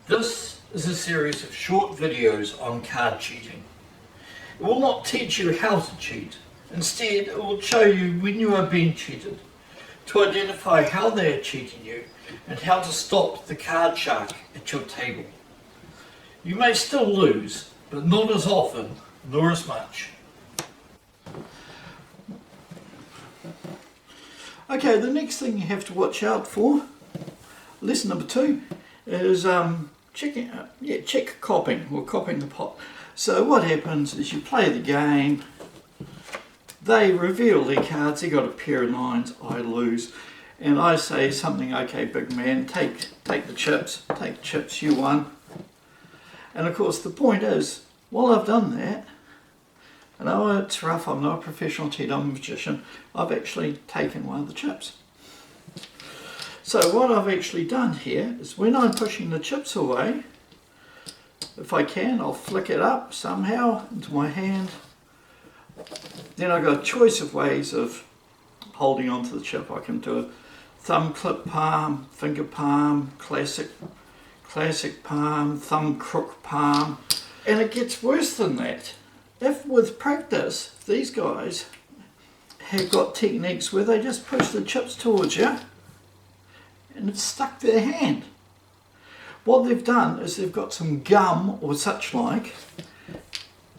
This is a series of short videos on card cheating. It will not teach you how to cheat. Instead, it will show you when you are being cheated, to identify how they are cheating you, and how to stop the card shark at your table. You may still lose, but not as often, nor as much. Okay, the next thing you have to watch out for, lesson number 2, is check copping, or copping the pot. So what happens is you play the game, they reveal their cards, they got a pair of 9s, I lose, and I say something, okay big man, take the chips, you won. And of course the point is, while I've done that, I know it's rough, I'm not a professional cheater, I'm a magician, I've actually taken one of the chips. So what I've actually done here is when I'm pushing the chips away, if I can, I'll flick it up somehow into my hand. Then I've got a choice of ways of holding onto the chip. I can do a thumb clip palm, finger palm, classic palm, thumb crook palm, and it gets worse than that. If with practice these guys have got techniques where they just push the chips towards you and it's stuck their hand. What they've done is they've got some gum or such like,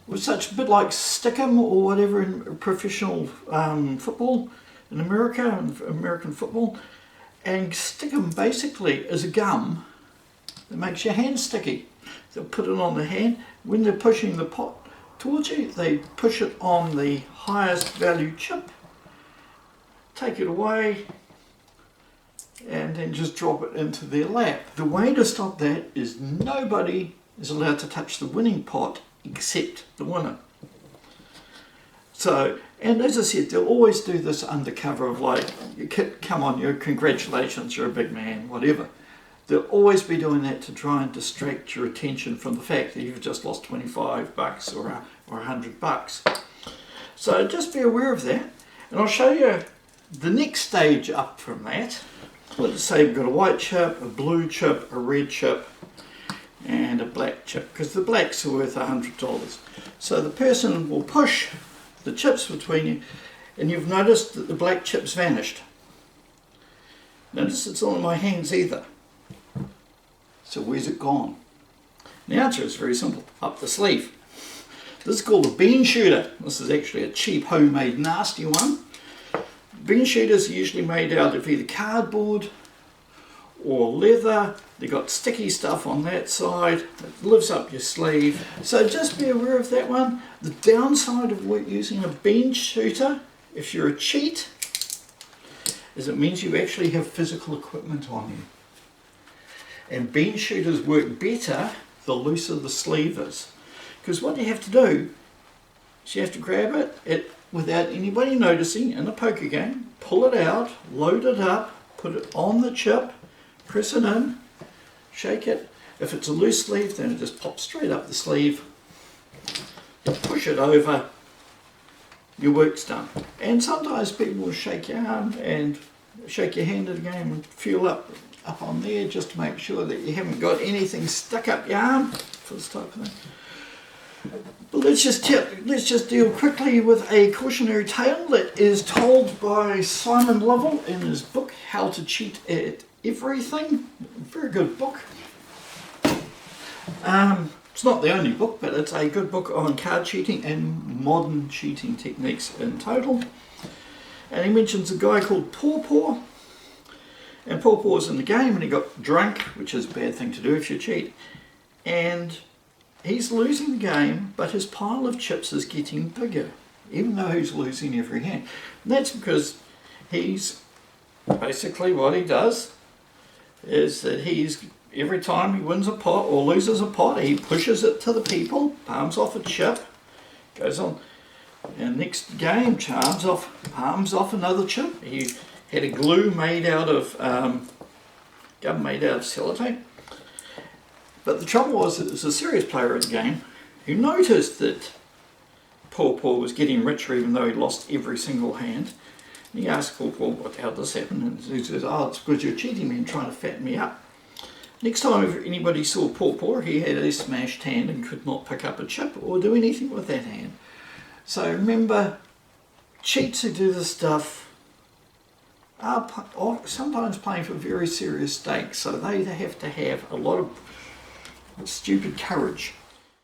with such a bit like stickum or whatever in professional football in American football, and stickum basically is a gum that makes your hand sticky. They'll put it on the hand. When they're pushing the pot towards you, they push it on the highest value chip, take it away, and then just drop it into their lap. The way to stop that is nobody is allowed to touch the winning pot except the winner. So, and as I said, they'll always do this under cover of like, come on, congratulations, you're a big man, whatever. They'll always be doing that to try and distract your attention from the fact that you've just lost $25 or $100. So just be aware of that, and I'll show you the next stage up from that. Let's say we've got a white chip, a blue chip, a red chip, and a black chip, because the blacks are worth $100. So the person will push the chips between you, and you've noticed that the black chip's vanished. Notice it's not in my hands either. So where's it gone? The answer is very simple, up the sleeve. This is called a bean shooter. This is actually a cheap, homemade, nasty one. Bean shooters are usually made out of either cardboard or leather. They've got sticky stuff on that side. It lives up your sleeve. So just be aware of that one. The downside of using a bean shooter, if you're a cheat, is it means you actually have physical equipment on you. And bean shooters work better the looser the sleeve is. Because what you have to do is you have to grab it without anybody noticing in a poker game, pull it out, load it up, put it on the chip, press it in, shake it. If it's a loose sleeve, then it just pops straight up the sleeve. You push it over, your work's done. And sometimes people will shake your arm and shake your hand at the game and feel up on there just to make sure that you haven't got anything stuck up your arm for this type of thing. But let's just deal quickly with a cautionary tale that is told by Simon Lovell in his book How to Cheat at Everything. Very good book. It's not the only book, but it's a good book on card cheating and modern cheating techniques in total. And he mentions a guy called Paw Paw. And Paw Paw's in the game and he got drunk, which is a bad thing to do if you cheat. And he's losing the game, but his pile of chips is getting bigger, even though he's losing every hand. And that's because he's basically, what he does is that every time he wins a pot or loses a pot, he pushes it to the people, palms off a chip, goes on, and next game, palms off another chip. He had a glue made out of gum made out of sellotape. But the trouble was that there was a serious player at the game who noticed that Paw Paw was getting richer even though he lost every single hand. He asked Paul, how did this happen? And he says, oh, it's because you're cheating me and trying to fatten me up. Next time if anybody saw Pawpaw, he had a smashed hand and could not pick up a chip or do anything with that hand. So remember, cheats who do this stuff are sometimes playing for very serious stakes, so they have to have a lot of stupid courage